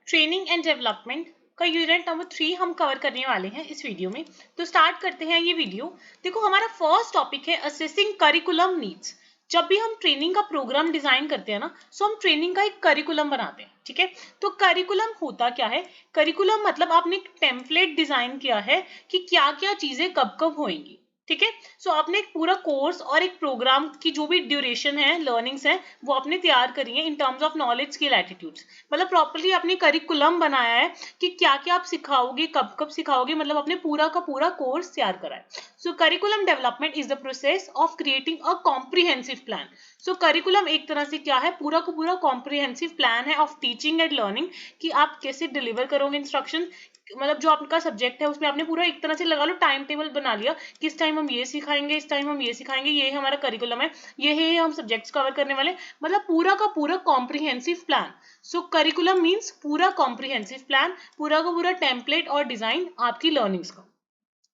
Training and development का unit number 3 हम cover करने वाले हैं इस वीडियो में। तो स्टार्ट करते हैं ये वीडियो। देखो, हमारा फर्स्ट टॉपिक है असेसिंग करिकुलम नीड्स। जब भी हम ट्रेनिंग का प्रोग्राम डिजाइन करते हैं ना, सो हम ट्रेनिंग का एक करिकुलम बनाते हैं। ठीक है, तो करिकुलम होता क्या है? करिकुलम मतलब आपने एक टेम्पलेट डिजाइन किया है कि क्या क्या चीजें कब कब होंगी। ठीक है, सो आपने एक पूरा कोर्स और एक प्रोग्राम की जो भी ड्यूरेशन है, लर्निंग्स है, वो आपने तैयार करी है in terms of knowledge skill attitudes. मतलब प्रॉपर्ली आपने करिकुलम बनाया है कि क्या क्या आप सिखाओगे, कब कब सिखाओगे, मतलब आपने पूरा का पूरा कोर्स तैयार करा है। So curriculum development is the process of creating a comprehensive plan. So curriculum एक तरह से क्या है? पूरा का पूरा कॉम्प्रिहेंसिव प्लान है ऑफ टीचिंग एंड लर्निंग, कि आप कैसे डिलीवर करोगे इंस्ट्रक्शन। मतलब जो आपका सब्जेक्ट है उसमें आपने पूरा एक तरह से लगा लो टाइम टेबल बना लिया, किस टाइम हम ये सिखाएंगे, इस टाइम हम ये सिखाएंगे, ये हमारा करिकुलम है, ये है हम सब्जेक्ट्स कवर करने वाले। मतलब पूरा का पूरा comprehensive plan. So curriculum means पूरा कॉम्प्रिहेंसिव प्लान, पूरा का पूरा टेम्पलेट और डिजाइन आपकी लर्निंग्स का।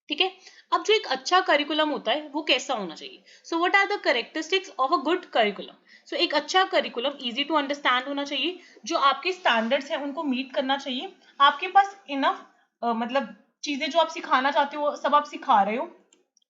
ठीक है, अब जो एक अच्छा करिकुलम होता है वो कैसा होना चाहिए? So what are the characteristics of a good curriculum? So एक अच्छा करिकुलम इजी टू अंडरस्टैंड होना चाहिए, जो आपके स्टैंडर्ड्स हैं उनको मीट करना चाहिए, आपके पास इनफ मतलब चीजें जो आप सिखाना चाहते हो सब आप सिखा रहे हो।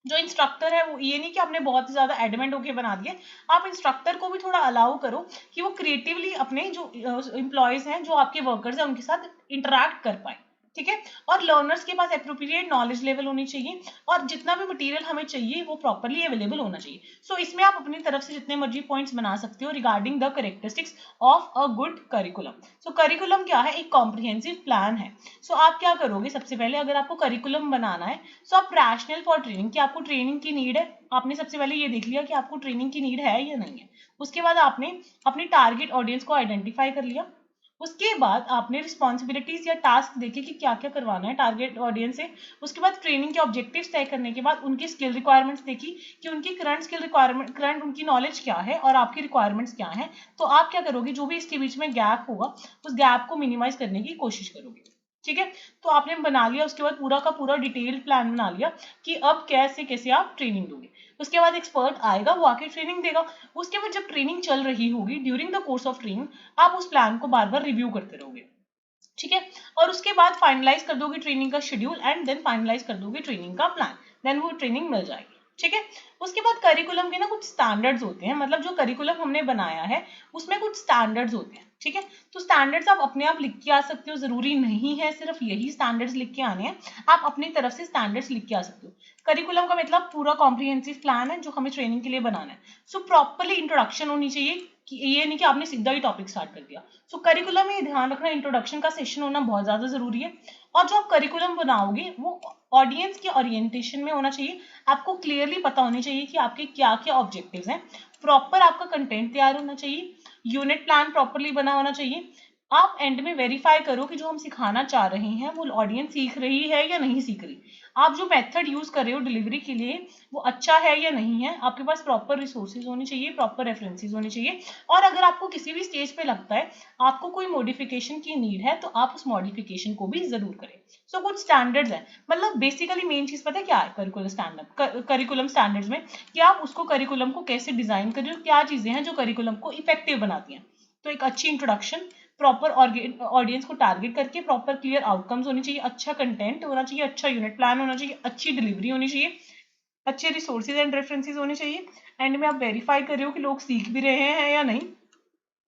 जो इंस्ट्रक्टर है वो ये नहीं कि आपने बहुत ज्यादा एडमेंट होके बना दिए, आप इंस्ट्रक्टर को भी थोड़ा अलाउ करो कि वो क्रिएटिवली अपने जो एम्प्लॉयज हैं, जो आपके वर्कर्स हैं, उनके साथ इंटरेक्ट कर पाए। ठीक है, और लर्नर्स के पास एप्रोप्रिएट नॉलेज लेवल होनी चाहिए, और जितना भी मटेरियल हमें चाहिए वो प्रॉपर्ली अवेलेबल होना चाहिए। सो इसमें आप अपनी तरफ से जितने मर्जी पॉइंट्स बना सकते हो regarding the characteristics of a good curriculum. So curriculum क्या है? एक कॉम्प्रिहेंसिव प्लान है। सो आप क्या करोगे? सबसे पहले अगर आपको करिकुलम बनाना है, सो आप रैशनल फॉर ट्रेनिंग, कि आपको ट्रेनिंग की नीड है, आपने सबसे पहले ये देख लिया कि आपको ट्रेनिंग की नीड है या नहीं है। उसके बाद आपने अपनी टारगेट ऑडियंस को आइडेंटिफाई कर लिया। उसके बाद आपने रिस्पॉन्सिबिलिटीज या टास्क देखे कि क्या क्या करवाना है टारगेट ऑडियंस से। उसके बाद ट्रेनिंग के ऑब्जेक्टिव्स तय करने के बाद उनकी स्किल रिक्वायरमेंट्स देखी कि उनकी करंट स्किल रिक्वायरमेंट, करंट उनकी नॉलेज क्या है और आपकी रिक्वायरमेंट्स क्या है। तो आप क्या करोगे? जो भी इसके बीच में गैप होगा उस गैप को मिनिमाइज करने की कोशिश करोगे। ठीक है, तो आपने बना लिया। उसके बाद पूरा का पूरा डिटेल्ड प्लान बना लिया कि अब कैसे कैसे आप ट्रेनिंग दोगे। उसके बाद एक्सपर्ट आएगा, वो आके ट्रेनिंग देगा। उसके बाद जब ट्रेनिंग चल रही होगी, during the course of training आप उस प्लान को बार बार रिव्यू करते रहोगे। ठीक है, और उसके बाद फाइनलाइज कर दोगे ट्रेनिंग का शेड्यूल, एंड देन फाइनलाइज कर दोगे ट्रेनिंग का प्लान। देन वो ट्रेनिंग मिल जाएगी। ठीक है, उसके बाद करिकुलम के ना कुछ स्टैंडर्ड्स होते हैं, मतलब जो करिकुलम हमने बनाया है उसमें कुछ स्टैंडर्ड्स होते हैं। ठीक है, तो स्टैंडर्ड्स आप अपने आप लिख के आ सकते हो, जरूरी नहीं है सिर्फ यही स्टैंडर्ड्स लिख के आने हैं, आप अपनी तरफ से स्टैंडर्ड्स लिख के आ सकते हो। करिकुलम का मतलब पूरा कॉम्प्रिहेंसिव प्लान है जो हमें ट्रेनिंग के लिए बनाना है। सो प्रॉपर्ली इंट्रोडक्शन होनी चाहिए, कि ये नहीं कि आपने सीधा ही टॉपिक स्टार्ट कर दिया। सो करिकुलम में ध्यान रखना, इंट्रोडक्शन का सेशन होना बहुत ज्यादा जरूरी है। और जो आप करिकुलम बनाओगे वो ऑडियंस के ओरिएंटेशन में होना चाहिए। आपको क्लियरली पता होनी चाहिए कि आपके क्या क्या ऑब्जेक्टिव्स हैं। प्रॉपर आपका कंटेंट तैयार होना चाहिए, यूनिट प्लान प्रॉपरली बना होना चाहिए। आप एंड में वेरीफाई करो कि जो हम सिखाना चाह रहे हैं वो ऑडियंस सीख रही है या नहीं सीख रही। आप जो मेथड यूज कर रहे हो डिलीवरी के लिए वो अच्छा है या नहीं है। आपके पास प्रॉपर रिसोर्सेज होने चाहिए, प्रॉपर रेफरेंसेज होने चाहिए। और अगर आपको किसी भी स्टेज पे लगता है आपको कोई मॉडिफिकेशन की नीड है, तो आप उस मॉडिफिकेशन को भी जरूर करें। सो कुछ स्टैंडर्ड्स हैं, मतलब बेसिकली मेन चीज पता है क्या है करिकुलम स्टैंडर्ड्स में, कि आप उसको करिकुलम को कैसे डिजाइन कर रहे हो, क्या चीजें हैं जो करिकुलम को इफेक्टिव बनाती हैं। तो एक अच्छी इंट्रोडक्शन, प्रॉपर ऑडियंस को टारगेट करके प्रॉपर क्लियर आउटकम्स होनी चाहिए, अच्छा कंटेंट होना चाहिए, अच्छा यूनिट प्लान होना चाहिए, अच्छी डिलीवरी होनी चाहिए, अच्छे रिसोर्सेज एंड रेफरेंसेज होने चाहिए। एंड में आप वेरीफाई कर रहे हो कि लोग सीख भी रहे हैं या नहीं।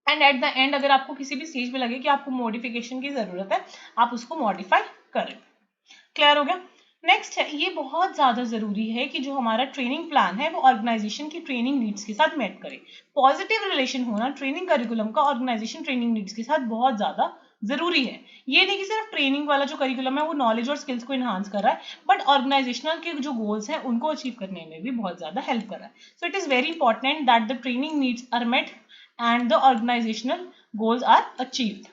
एंड एट द एंड अगर आपको किसी भी स्टेज पे लगे कि आपको मॉडिफिकेशन की जरूरत है, आप उसको मॉडिफाई करें। क्लियर हो गया? नेक्स्ट है, ये बहुत ज्यादा जरूरी है कि जो हमारा ट्रेनिंग प्लान है वो ऑर्गेनाइजेशन की ट्रेनिंग नीड्स के साथ मैच करे। पॉजिटिव रिलेशन होना ट्रेनिंग करिकुलम का ऑर्गेनाइजेशन ट्रेनिंग नीड्स के साथ बहुत ज्यादा जरूरी है। ये नहीं कि सिर्फ ट्रेनिंग वाला जो करिकुलम है वो नॉलेज और स्किल्स को इन्हांस कर रहा है, बट ऑर्गेनाइजेशनल के जो गोल्स हैं उनको अचीव करने में भी बहुत ज्यादा हेल्प कर रहा है। So it is very important that the training needs are met and the organisational goals are achieved.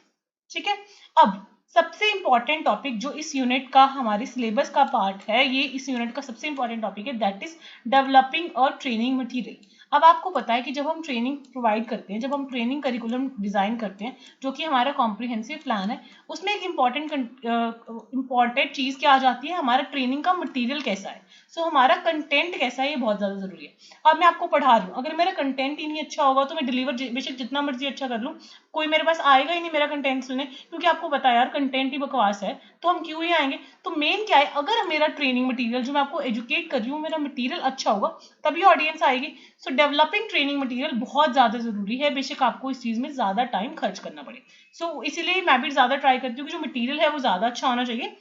ठीक है, अब सबसे इंपॉर्टेंट टॉपिक जो इस यूनिट का हमारे सिलेबस का पार्ट है, ये इस यूनिट का सबसे इंपॉर्टेंट टॉपिक है, दैट इज डेवलपिंग और ट्रेनिंग मटेरियल। अब आपको पता है कि जब हम ट्रेनिंग प्रोवाइड करते हैं, जब हम ट्रेनिंग करिकुलम डिजाइन करते हैं जो कि हमारा कॉम्प्रिहेंसिव प्लान है, उसमें एक इंपॉर्टेंट चीज क्या आ जाती है, हमारा ट्रेनिंग का मटेरियल कैसा है। सो हमारा कंटेंट कैसा है, ये बहुत ज्यादा जरूरी है। अब मैं आपको पढ़ा रही हूँ, अगर मेरा कंटेंट ही नहीं अच्छा होगा तो मैं डिलीवर बेशक जितना मर्जी अच्छा कर लूँ, कोई मेरे पास आएगा ही नहीं मेरा कंटेंट सुनने, क्योंकि आपको पता है यार कंटेंट ही बकवास है, तो हम क्यों ही आएंगे। तो मेन क्या है, अगर मेरा ट्रेनिंग मटेरियल जो मैं आपको एजुकेट कर रही हूँ, मेरा मटेरियल अच्छा होगा तभी ऑडियंस आएगी। सो डेवलपिंग ट्रेनिंग मटेरियल बहुत ज्यादा जरूरी है, बेशक आपको इस चीज में ज्यादा टाइम खर्च करना पड़े। सो इसीलिए मैं भी ज्यादा ट्राई करती हूँ कि जो मटेरियल है वो ज्यादा अच्छा होना चाहिए,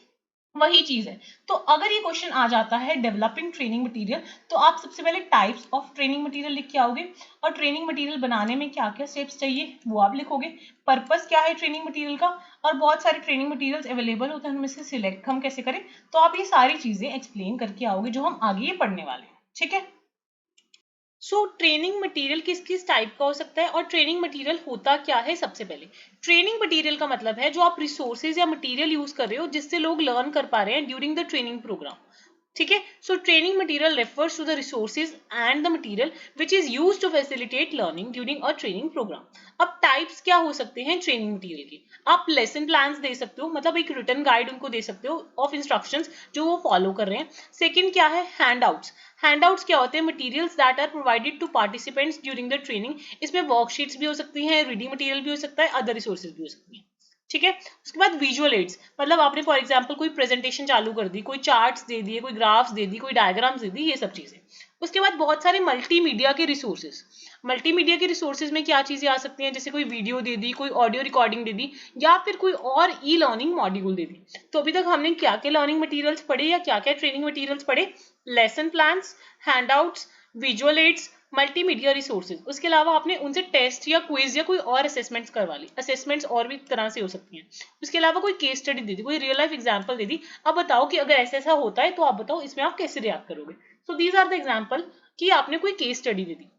वही चीज है। तो अगर ये क्वेश्चन आ जाता है डेवलपिंग ट्रेनिंग मटेरियल, तो आप सबसे पहले टाइप्स ऑफ ट्रेनिंग मटेरियल लिख के आओगे, और ट्रेनिंग मटेरियल बनाने में क्या क्या स्टेप्स चाहिए वो आप लिखोगे, पर्पस क्या है ट्रेनिंग मटेरियल का, और बहुत सारे ट्रेनिंग मटेरियल्स अवेलेबल होते हैं, उनमें से सिलेक्ट हम कैसे करें। तो आप ये सारी चीजें एक्सप्लेन करके आओगे जो हम आगे ये पढ़ने वाले हैं, ठीक है। सो ट्रेनिंग मटेरियल किस किस टाइप का हो सकता है और ट्रेनिंग मटेरियल होता क्या है। सबसे पहले ट्रेनिंग मटेरियल का मतलब है जो आप रिसोर्सेज या मटेरियल यूज कर रहे हो जिससे लोग लर्न कर पा रहे हैं ड्यूरिंग द ट्रेनिंग प्रोग्राम, ठीक है। So training material refers to the resources and the material which is used to facilitate learning during a training programme. अब टाइप्स क्या हो सकते हैं ट्रेनिंग मटेरियल के, आप लेसन प्लान्स दे सकते हो, मतलब एक रिटन गाइड उनको दे सकते हो ऑफ इंस्ट्रक्शंस जो वो फॉलो कर रहे हैं। सेकंड क्या है, हैंडआउट्स। हैंडआउट्स क्या होते हैं, materials that are provided to participants during the training. इसमें वर्कशीट्स भी हो सकती हैं, रीडिंग मटेरियल भी हो सकता है, अदर रिसोर्सेज भी हो सकती हैं, ठीक है। उसके बाद विजुअल एड्स, मतलब आपने फॉर एग्जांपल कोई प्रेजेंटेशन चालू कर दी, कोई चार्ट्स दे दिए, कोई ग्राफ्स दे दी, कोई डायग्राम्स दे दी, ये सब चीजें। उसके बाद बहुत सारे मल्टीमीडिया के रिसोर्सेज। मल्टीमीडिया के रिसोर्सेज में क्या चीजें आ सकती हैं, जैसे कोई वीडियो दे दी, कोई ऑडियो रिकॉर्डिंग दे दी, या फिर कोई और ई लर्निंग मॉड्यूल दे दी। तो अभी तक हमने क्या क्या लर्निंग मटेरियल्स पढ़े या क्या क्या ट्रेनिंग मटेरियल्स पढ़े, lesson plans, handouts, visual aids, multimedia resources. उसके अलावा आपने उनसे टेस्ट या क्विज या कोई और असेसमेंट्स करवा ली, असेसमेंट्स और भी तरह से हो सकती हैं। उसके अलावा कोई केस स्टडी दे दी, कोई रियल लाइफ एग्जांपल दे दी, अब बताओ कि अगर ऐसा ऐसा होता है तो आप बताओ इसमें आप कैसे रिएक्ट करोगे। So these are the example कि आपने कोई केस स्टडी दे दी।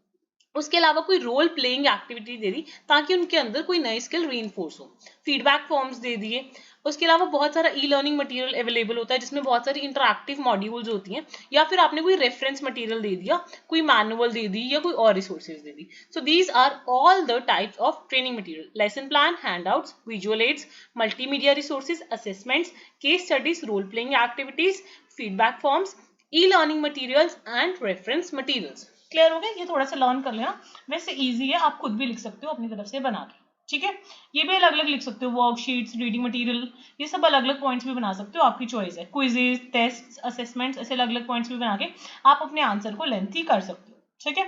उसके अलावा कोई रोल प्लेइंग एक्टिविटी दे दी ताकि उनके अंदर कोई नई स्किल रीइंफोर्स हो, फीडबैक फॉर्म्स दे दिए। उसके अलावा बहुत सारा ई लर्निंग मटेरियल अवेलेबल होता है जिसमें बहुत सारी इंटरैक्टिव मॉड्यूल्स होती हैं, या फिर आपने कोई रेफरेंस मटेरियल दे दिया, कोई मैनुअल दे दी, या कोई और रिसोर्सेज दे दी। So these are all the types of training material, lesson plan, handouts, visual aids, multimedia resources, assessments, case studies, role playing activities, feedback forms, e learning materials and reference materials. Clear हो गया, ये थोड़ा सा learn कर लेना, वैसे easy है, आप खुद भी लिख सकते हो अपनी तरफ से बना के, ठीक है। ये भी अलग अलग लिख सकते हो, वर्कशीट्स, रीडिंग मटेरियल, ये सब अलग अलग पॉइंट्स भी बना सकते हो, आपकी चॉइस है। क्विजेस, टेस्ट, असेसमेंट्स, ऐसे अलग अलग पॉइंट्स भी बना के आप अपने आंसर को लेंथी कर सकते हो, ठीक है।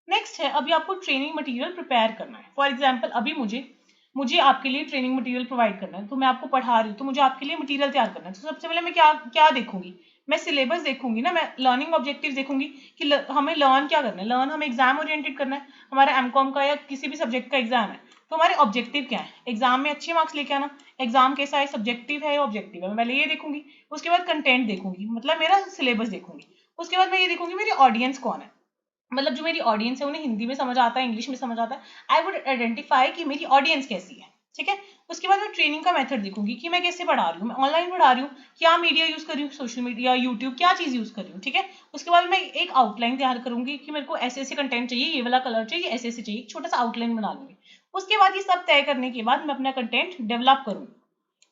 नेक्स्ट है, अभी आपको ट्रेनिंग मटेरियल प्रिपेयर करना है। फॉर एग्जाम्पल अभी मुझे आपके लिए ट्रेनिंग मटेरियल प्रोवाइड करना है, तो मैं आपको पढ़ा रही हूँ, तो मुझे आपके लिए मटेरियल तैयार करना है। तो सबसे पहले मैं क्या क्या देखूंगी, मैं सिलेबस देखूंगी ना, मैं लर्निंग ऑब्जेक्टिव देखूंगी कि हमें लर्न क्या करना है। लर्न हमें एग्जाम ओरिएंटेड करना है, हमारा एमकॉम का या किसी भी सब्जेक्ट का एग्जाम है, तो हमारे ऑब्जेक्टिव क्या है, एग्जाम में अच्छे मार्क्स लेके आना। एग्जाम कैसा है, सब्जेक्टिव है या ऑब्जेक्टिव है, मैं पहले ये देखूंगी। उसके बाद कंटेंट देखूंगी, मतलब मेरा सिलेबस देखूंगी। उसके बाद मैं ये देखूंगी मेरी ऑडियंस कौन है, मतलब जो मेरी ऑडियंस है उन्हें हिंदी में समझ आता है, इंग्लिश में समझ आता है। आई वुड आइडेंटिफाई कि मेरी ऑडियंस कैसी है, ठीक है। उसके बाद मैं ट्रेनिंग का मेथड देखूंगी कि मैं कैसे पढ़ा रही हूँ, मैं ऑनलाइन पढ़ा रही हूँ, क्या मीडिया यूज कर रही हूँ, सोशल मीडिया, यूट्यूब, क्या चीज यूज कर रही हूँ, ठीक है। उसके बाद मैं एक आउटलाइन तैयार करूंगी कि मेरे को ऐसे ऐसे कंटेंट चाहिए, ये वाला कलर चाहिए, ऐसे ऐसे चाहिए, छोटा सा आउटलाइन बना लूंगी। उसके बाद ये सब तय करने के बाद मैं अपना कंटेंट डेवलप करूंगी,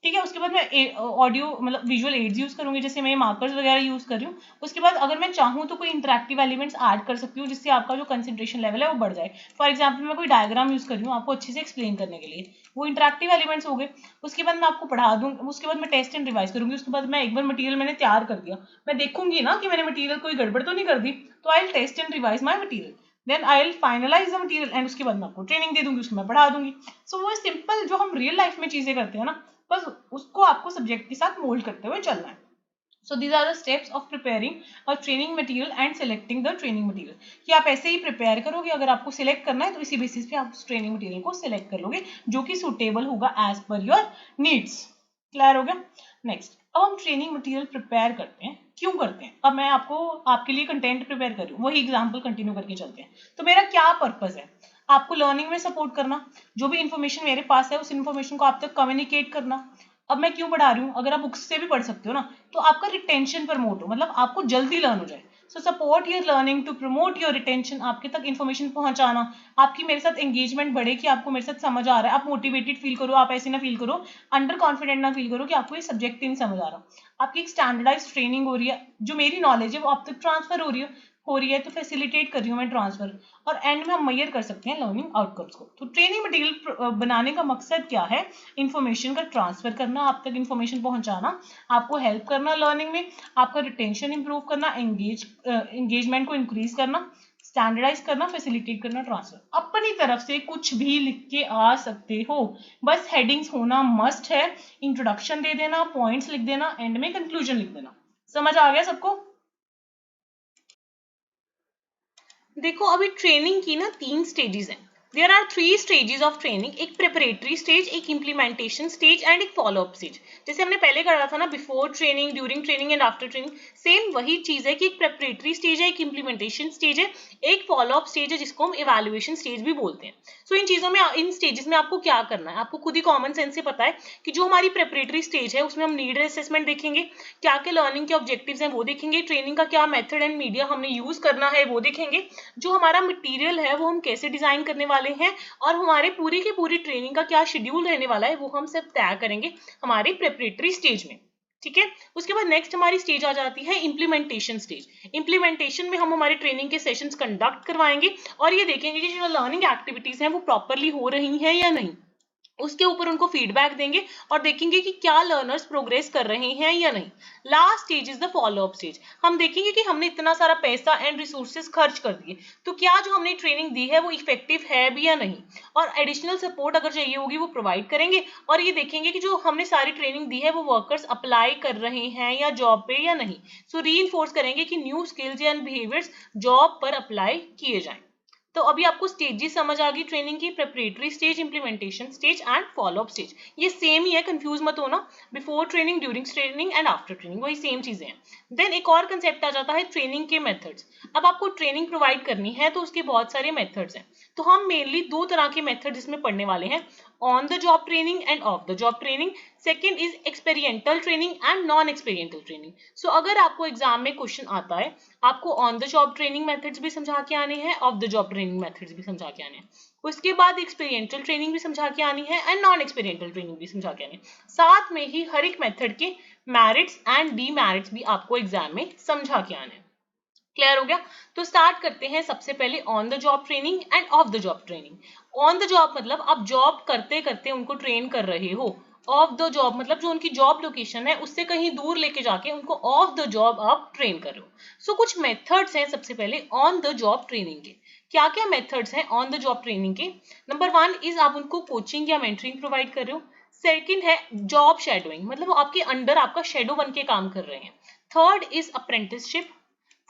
ठीक है। उसके बाद मैं ऑडियो मतलब विजुअल एड्स यूज करूंगी, जैसे मैं मार्कर्स वगैरह यूज कर रही हूँ। उसके बाद अगर मैं चाहूँ तो कोई इंटरेक्टिव एलिमेंट्स ऐड कर सकती हूँ जिससे आपका जो कंसंट्रेशन लेवल है वो बढ़ जाए। फॉर एग्जाम्पल मैं कोई डायग्राम यूज कर रही हूँ आपको अच्छे से एक्सप्लेन करने के लिए, वो इंटरेक्टिव एलिमेंट्स हो गए। उसके बाद मैं आपको पढ़ा दूँ, उसके बाद मैं टेस्ट एंड रिवाइज करूंगी। उसके बाद मैं एक बार मटेरियल मैंने तैयार कर दिया, मैं देखूंगी ना कि मैंने मटेरियल कोई गड़बड़ तो नहीं कर दी, तो I will test and revise my material, then I will finalise the material and उसके बाद मैं आपको ट्रेनिंग दे दूंगी, उसको मैं पढ़ा दूंगी। सो वो सिंपल जो हम रियल लाइफ में चीजें करते हैं ना, बस उसको आपको सब्जेक्ट के साथ मोल्ड करते हुए चलना है। So these are the steps of preparing और training material and selecting the training material, कि आप ऐसे ही प्रिपेयर करोगे, अगर आपको सिलेक्ट करना है तो इसी बेसिस पे आप उस ट्रेनिंग मटेरियल को सिलेक्ट कर लोगे जो कि सुटेबल होगा as per your needs. Clear हो गया। नेक्स्ट, अब हम ट्रेनिंग मटेरियल प्रिपेयर करते हैं, क्यों करते हैं। अब मैं आपको आपके लिए कंटेंट प्रिपेयर कर रही हूँ, वही एग्जाम्पल कंटिन्यू करके चलते हैं। तो मेरा क्या पर्पज है, आपको लर्निंग में सपोर्ट करना, जो भी इन्फॉर्मेशन मेरे पास है उस इन्फॉर्मेशन को आप तक कम्युनिकेट करना। अब मैं क्यों पढ़ा रही हूँ, अगर आप बुक्स से भी पढ़ सकते हो ना, तो आपका रिटेंशन प्रमोट हो, मतलब आपको जल्दी लर्न हो जाए। So support your learning to promote your retention, आपके तक इन्फॉर्मेशन पहुंचाना, आपकी मेरे साथ एंगेजमेंट बढ़े कि आपको मेरे साथ समझ आ रहा है, आप मोटिवेटेड फील करो, आप ऐसे ना फील करो, अंडर कॉन्फिडेंट ना फील करो कि आपको ये सब्जेक्ट ही नहीं समझ आ रहा। आपकी एक स्टैंडर्डाइज ट्रेनिंग हो रही है, जो मेरी नॉलेज है वो आप तक ट्रांसफर हो रही है, हो रही है तो फैसिलिटेट कर रही हूँ मैं ट्रांसफर, और एंड में हम मेजर कर सकते हैं लर्निंग आउटकम्स को। तो ट्रेनिंग मटेरियल बनाने का मकसद क्या है? इंफॉर्मेशन का ट्रांसफर करना, आप तक इंफॉर्मेशन पहुंचाना, आपको हेल्प करना लर्निंग में, आपका रिटेंशन इंप्रूव करना, एंगेजमेंट को इंक्रीज करना, स्टैंडर्डाइज करना, फैसिलिटेट करना ट्रांसफर। अपनी तरफ से कुछ भी लिख के आ सकते हो, बस हेडिंग्स होना मस्ट है, इंट्रोडक्शन दे देना, पॉइंट्स लिख देना, एंड में कंक्लूजन लिख देना। समझ आ गया सबको? देखो अभी ट्रेनिंग की ना 3 स्टेजेस हैं। There are 3 stages of training, एक प्रिपरेटरी स्टेज, एक इम्प्लीमेंटेशन स्टेज एंड एक फॉलोअप स्टेज। जैसे हमने पहले करा था ना, before training, during training and after training, same वही चीज है कि एक प्रिपरेटरी स्टेज है, एक इम्प्लीमेंटेशन स्टेज है, एक फॉलोअप स्टेज है जिसको हम इवैल्यूएशन स्टेज भी बोलते हैं। सो इन चीजों में, इन स्टेजेस में आपको क्या करना है, आपको खुद ही कॉमन सेंस से पता है कि जो हमारी प्रिपरेटरी स्टेज है उसमें हम नीड असेसमेंट देखेंगे, क्या क्या लर्निंग के ऑब्जेक्टिव्स हैं वो देखेंगे, ट्रेनिंग का क्या मेथड एंड मीडिया हमने यूज करना है वो देखेंगे, जो हमारा मटेरियल है वो हम कैसे डिजाइन करने वाले हैं, और हमारे पूरी की पूरी ट्रेनिंग का क्या शेड्यूल रहने वाला है वो हम सब तय करेंगे हमारे प्रिपरेटरी स्टेज में। ठीक है, उसके बाद नेक्स्ट हमारी स्टेज आ जाती है इम्प्लीमेंटेशन स्टेज। इम्प्लीमेंटेशन में हम हमारे ट्रेनिंग के सेशंस कंडक्ट करवाएंगे और ये देखेंगे कि जो लर्निंग एक्टिविटीज हैं वो प्रॉपरली हो रही हैं या नहीं, उसके ऊपर उनको फीडबैक देंगे और देखेंगे कि क्या लर्नर्स प्रोग्रेस कर रहे हैं या नहीं। Last stage is the follow up stage. हम देखेंगे कि हमने इतना सारा पैसा एंड रिसोर्सेज खर्च कर दिए, तो क्या जो हमने ट्रेनिंग दी है वो इफेक्टिव है भी या नहीं, और एडिशनल सपोर्ट अगर चाहिए होगी वो प्रोवाइड करेंगे, और ये देखेंगे कि जो हमने सारी ट्रेनिंग दी है वो वर्कर्स अप्लाई कर रहे हैं या जॉब पे या नहीं। सो रीइंफोर्स करेंगे कि new skills and behaviours job पर अप्लाई किए जाएं। तो अभी आपको स्टेजेस समझ आ गई ट्रेनिंग की, preparatory stage, implementation stage and follow up stage. ये सेम ही है, कंफ्यूज मत होना, before training, during training and after training वही सेम चीजें हैं। देन एक और कंसेप्ट आ जाता है ट्रेनिंग के मेथड्स। अब आपको ट्रेनिंग प्रोवाइड करनी है तो उसके बहुत सारे मेथड्स हैं, तो हम मेनली 2 तरह के मेथड इसमें पढ़ने वाले हैं, on the job training and off the job training. Second is experimental training and non experimental training. So अगर आपको एग्जाम में क्वेश्चन आता है, आपको on the job training methods भी समझा के आने हैं, off the job training methods भी समझा के आने हैं, उसके बाद एक्सपेरिमेंटल ट्रेनिंग भी समझा के आनी है एंड नॉन एक्सपेरिमेंटल ट्रेनिंग भी समझा के आनी है। साथ में ही हर एक मेथड के मेरिट्स एंड डीमेरिट्स भी आपको एग्जाम में समझा के आने हैं। क्लियर हो गया? तो स्टार्ट करते हैं सबसे पहले on the job training and off the job training. On the job मतलब आप जॉब करते करते उनको ट्रेन कर रहे हो, ऑफ द जॉब मतलब जो उनकी जॉब लोकेशन है उससे कहीं दूर लेके जाके उनको ऑफ द जॉब आप ट्रेन कर रहे हो। सो कुछ मेथड्स हैं सबसे पहले ऑन द जॉब ट्रेनिंग के। क्या क्या मेथड्स हैं ऑन द जॉब ट्रेनिंग के? नंबर 1 इज आप उनको कोचिंग या मेंटरिंग प्रोवाइड कर रहे हो। सेकंड है जॉब शेडोइंग, मतलब वो आपके अंडर आपका शेडो बन के काम कर रहे हैं। Third is apprenticeship.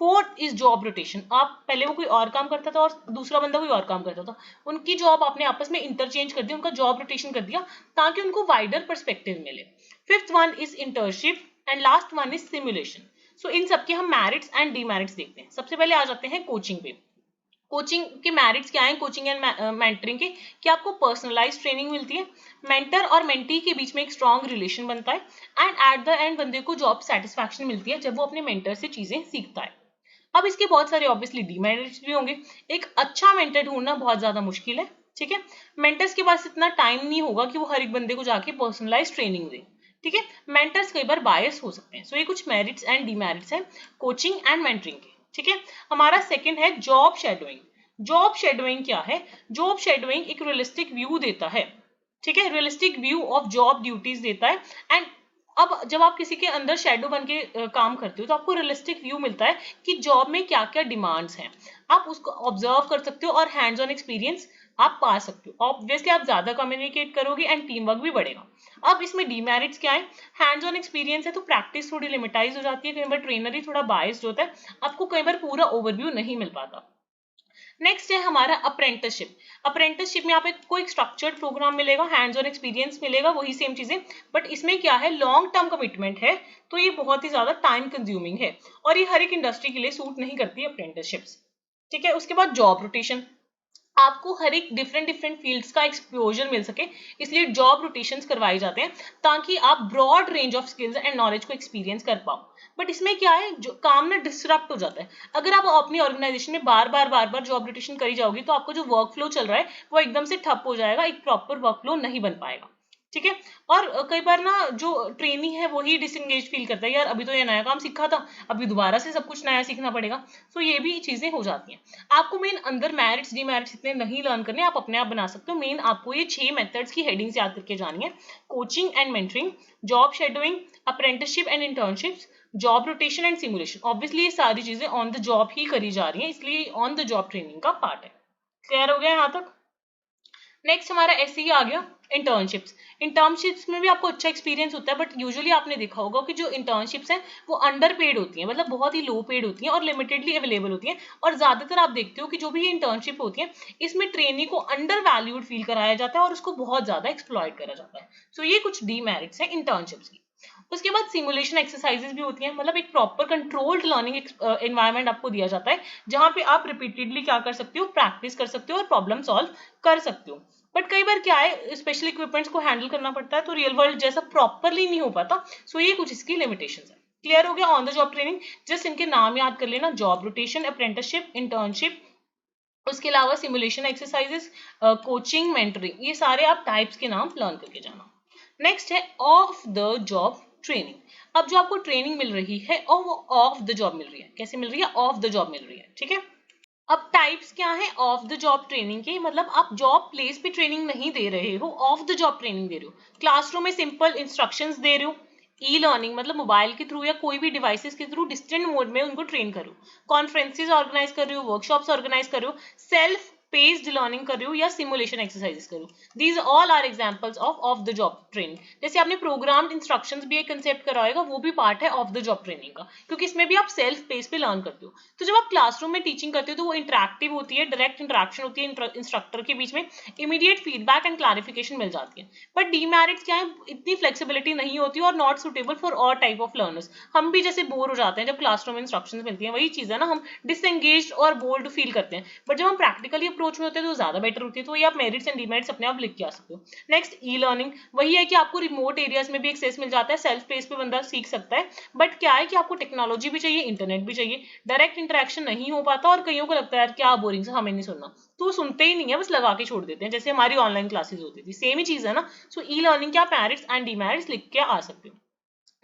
Fourth is job rotation, आप पहले वो कोई और काम करता था और दूसरा बंदा कोई और काम करता था, उनकी जॉब आपने आपस में इंटरचेंज कर दी, उनका जॉब रोटेशन कर दिया ताकि उनको वाइडर पर्सपेक्टिव मिले। Fifth one is internship and last one is simulation. So इन सबके हम मेरिट्स एंड डीमेरिट्स देखते हैं। सबसे पहले आ जाते हैं कोचिंग पे। कोचिंग के मेरिट्स क्या हैं कोचिंग एंड मेंटरिंग के? कि आपको पर्सनलाइज ट्रेनिंग मिलती है, मेंटर और मेंटी के बीच में एक स्ट्रॉन्ग रिलेशन बनता है, एंड एट द एंड बंदे को जॉब सेटिस्फैक्शन मिलती है जब वो अपने मेंटर से चीजें सीखता है। अब इसके बहुत सारे ऑब्वियसली डीमेरिट्स भी होंगे। एक अच्छा मेंटर ढूंढना बहुत ज्यादा मुश्किल है, ठीक है, मेंटर्स के पास इतना टाइम नहीं होगा कि वो हर एक बंदे को जाके पर्सनलाइज ट्रेनिंग दे, ठीक है, मेंटर्स कई बार बायस हो सकते हैं। सो ये कुछ मेरिट्स एंड डीमेरिट्स हैं कोचिंग एंड मेंटरिंग के, ठीक है। हमारा सेकंड है जॉब शेडोइंग। जॉब शेडोइंग क्या है? जॉब शेडोइंग एक रियलिस्टिक व्यू देता है, ठीक है, realistic view of job duties देता है। एंड अब जब आप किसी के अंदर शेडो बन के काम करते हो तो आपको रियलिस्टिक व्यू मिलता है कि जॉब में क्या क्या डिमांड्स हैं, आप उसको ऑब्जर्व कर सकते हो और हैंड्स ऑन एक्सपीरियंस आप पा सकते हो। ऑब्वियसली आप ज्यादा कम्युनिकेट करोगे एंड टीम वर्क भी बढ़ेगा। अब इसमें डीमेरिट्स क्या है? हैंड्स ऑन एक्सपीरियंस है तो प्रैक्टिस थोड़ी लिमिटाइज हो जाती है, कई बार ट्रेनर ही थोड़ा बायस्ड होता है, आपको कई बार पूरा ओवरव्यू नहीं मिल पाता। नेक्स्ट है हमारा अप्रेंटिसशिप। अप्रेंटिसशिप में आप एक कोई स्ट्रक्चर्ड प्रोग्राम मिलेगा, हैंड्स ऑन एक्सपीरियंस मिलेगा, वही सेम चीजें, बट इसमें क्या है लॉन्ग टर्म कमिटमेंट है, तो ये बहुत ही ज्यादा टाइम कंज्यूमिंग है और ये हर एक इंडस्ट्री के लिए सूट नहीं करती अप्रेंटिसशिप्स, ठीक है। उसके बाद जॉब रोटेशन, आपको हर एक डिफरेंट डिफरेंट फील्ड्स का एक्सपोजर मिल सके, इसलिए जॉब रोटेशंस करवाए जाते हैं ताकि आप broad range of skills and knowledge को एक्सपीरियंस कर पाओ। बट इसमें क्या है, जो काम ना डिसरप्ट हो जाता है, अगर आप अपनी ऑर्गेनाइजेशन में बार बार जॉब रोटेशन करी जाओगी तो आपको जो वर्क फ्लो चल रहा है वो एकदम से ठप हो जाएगा, एक प्रॉपर वर्क फ्लो नहीं बन पाएगा। ठीक है। और कई बार ना जो ट्रेनी है वही डिसंगेज फील करता है, यार अभी तो ये नया काम सीखा था, अभी दोबारा से सब कुछ नया सीखना पड़ेगा। सो ये भी चीजें हो जाती हैं। आपको मेन अंदर मेरिट्स डीमेरिट्स इतने नहीं लर्न करने, आप अपने आप बना सकते हो। मेन आपको ये 6 मेथड्स की हेडिंग्स याद करके जानी है। Coaching and mentoring, job shadowing, apprenticeship and internships, job rotation and simulation. Obviously ये सारी चीजें ऑन द जॉब ही करी जा रही हैं, इसलिए ऑन द जॉब ट्रेनिंग का पार्ट है। क्लियर हो गया यहाँ तक? नेक्स्ट हमारा ऐसे ही आ गया इंटर्नशिप्स। इंटर्नशिप्स में भी आपको अच्छा एक्सपीरियंस होता है, बट यूजुअली आपने देखा होगा कि जो इंटर्नशिप्स हैं वो अंडर पेड होती हैं, मतलब बहुत ही लो पेड होती हैं और लिमिटेडली अवेलेबल होती हैं। और ज्यादातर आप देखते हो कि जो भी इंटर्नशिप होती है इसमें ट्रेनी को अंडर वैल्यूड फील कराया जाता है और उसको बहुत ज्यादा एक्सप्लॉइट करा जाता है। सो ये कुछ डीमेरिट्स हैं इंटर्नशिप्स की। उसके बाद सिमुलेशन एक्सरसाइजेस भी होती हैं, मतलब एक प्रॉपर कंट्रोल्ड लर्निंग एनवायरनमेंट आपको दिया जाता है, जहां पे आप रिपीटेडली क्या कर सकते हो, प्रैक्टिस कर सकते हो और प्रॉब्लम सॉल्व कर सकते हो। बट कई बार क्या है, स्पेशल इक्विपमेंट्स को हैंडल करना पड़ता है तो रियल वर्ल्ड जैसा प्रॉपरली नहीं हो पाता। सो ये कुछ इसकी लिमिटेशंस है। क्लियर हो गया on the job training? Just इनके नाम याद कर लेना, जॉब रोटेशन, अप्रेंटिसशिप, इंटर्नशिप, उसके अलावा सिमुलेशन एक्सरसाइजेस, कोचिंग, मेंटरिंग, ये सारे आप टाइप्स के नाम लर्न करके जाना। नेक्स्ट है ऑफ द जॉब ट्रेनिंग। अब जो आपको ट्रेनिंग मिल रही है और वो ऑफ द जॉब मिल रही है। कैसे मिल रही है? ऑफ द जॉब मिल रही है, ठीक है। अब टाइप्स क्या है ऑफ द जॉब ट्रेनिंग के? मतलब आप जॉब प्लेस पे ट्रेनिंग नहीं दे रहे हो, ऑफ द जॉब ट्रेनिंग दे रहे हो। क्लासरूम में सिंपल इंस्ट्रक्शंस दे रहे हो। ई लर्निंग मतलब मोबाइल के थ्रू या कोई भी डिवाइसेस के थ्रू डिस्टेंट मोड में उनको ट्रेन करो। कॉन्फ्रेंसेस ऑर्गेनाइज कर रहे हो, वर्कशॉप्स ऑर्गेनाइज कर रहे हो, सेल्फ पेस्ड लर्निंग कर रहे हो या सिमुलेशन एक्सरसाइजेस करो। These all are examples of the job training. जैसे आपने प्रोग्राम्ड इंस्ट्रक्शंस भी एक कंसेप्ट कराएगा, वो भी पार्ट है ऑफ द जॉब ट्रेनिंग का, क्योंकि इसमें भी आप सेल्फ पेस पे लर्न करते हो। तो जब आप क्लासरूम में टीचिंग करते हो तो वो इंटरेक्टिव होती है, डायरेक्ट इंटरेक्शन होती है इंस्ट्रक्टर के बीच में, इमीडिएट फीडबैक एंड क्लैरिफिकेशन मिल जाती है। बट डीमेरिट्स क्या है, इतनी फ्लेक्सिबिलिटी नहीं होती और not suitable for all type of learners. हम भी जैसे बोर हो जाते हैं जब क्लासरूम में इंस्ट्रक्शंस मिलती हैं, वही चीज है ना, हम डिसएंगेज्ड और बोर्ड फील करते हैं। बट जब हम प्रैक्टिकली अप्रोच में होते हैं तो ज्यादा बेटर होती है। तो ये आप मेरिट्स एंड डीमेरिट्स अपने आप लिख के आ सकते हो। नेक्स्ट ई लर्निंग, वही है कि आपको रिमोट एरियाज में भी एक्सेस मिल जाता है, सेल्फ पेस पे बंदा सीख सकता है। बट क्या है कि आपको टेक्नोलॉजी भी चाहिए, इंटरनेट भी चाहिए, डायरेक्ट इंटरेक्शन नहीं हो पाता और कईयों को लगता है यार क्या बोरिंग सा, हमें नहीं सुनना, तो वो सुनते ही नहीं है, बस लगा के छोड़ देते हैं, जैसे हमारी ऑनलाइन क्लासेस होती थी, सेम ही चीज है ना। सो ई लर्निंग क्या मेरिट्स एंड डीमेरिट्स लिख के आ सकते हो।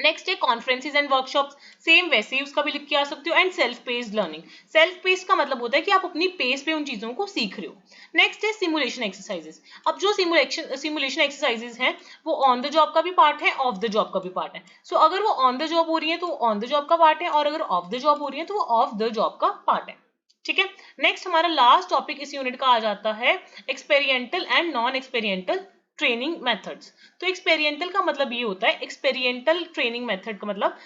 नेक्स्ट है कॉन्फ्रेंसेज एंड वर्कशॉप्स, सेम वैसे ही उसका भी लिख के आ सकते हो। And self paced learning, self paced का मतलब होता है कि आप अपनी पेस पे उन चीजों को सीख रहे हो। नेक्स्ट है सिमुलेशन एक्सरसाइजेस। अब जो सिमुलेशन एक्सरसाइजेस हैं वो ऑन द जॉब का भी पार्ट है, ऑफ द जॉब का भी पार्ट है। सो अगर वो ऑन द जॉब हो रही है तो ऑन द जॉब का पार्ट है, और अगर ऑफ द जॉब हो रही है तो वो ऑफ द जॉब का पार्ट है, ठीक है। नेक्स्ट हमारा लास्ट टॉपिक इस यूनिट का आ जाता है experimental and non experimental training methods. तो एक्सपेरिमेंटल का मतलब ये होता है, एक्सपेरिमेंटल ट्रेनिंग मेथड का मतलब,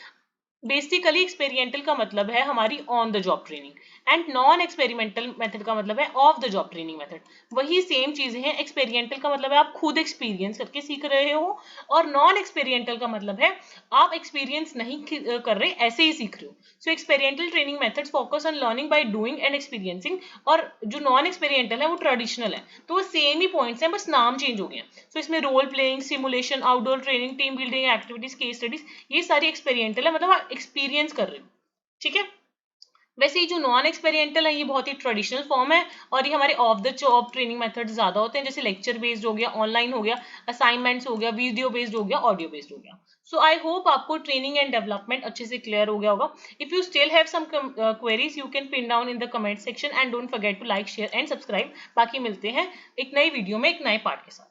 बेसिकली एक्सपेरिमेंटल का मतलब है हमारी on the job training, and non experimental method का मतलब है of the job training method. वही सेम चीजें हैं। एक्सपेरिमेंटल का मतलब है आप खुद एक्सपीरियंस करके सीख रहे हो, और नॉन एक्सपेरिमेंटल का मतलब है आप एक्सपीरियंस नहीं कर रहे, ऐसे ही सीख रहे हो। So experimental training methods focus on learning by doing and experiencing, और जो नॉन एक्सपेरिमेंटल है वो ट्रेडिशनल है। तो वो सेम ही पॉइंट्स हैं, बस नाम चेंज हो गए हैं। सो इसमें role playing, simulation, outdoor training, team building activities, case studies, ये सारी एक्सपेरिमेंटल है, मतलब आप एक्सपीरियंस कर रहे हो, ठीक है। वैसे ये जो नॉन एक्सपेरिमेंटल है ये बहुत ही ट्रेडिशनल फॉर्म है, और ये हमारे of the job training method ज्यादा होते हैं, जैसे लेक्चर बेस्ड हो गया, ऑनलाइन हो गया, असाइनमेंट्स हो गया, वीडियो बेस्ड हो गया, ऑडियो बेस्ड हो गया। सो आई होप आपको ट्रेनिंग एंड डेवलपमेंट अच्छे से क्लियर हो गया होगा। If you still have some queries you can pin down in the comment section, and don't forget to like, share and subscribe. बाकी मिलते हैं एक नई वीडियो में एक नए पार्ट के साथ।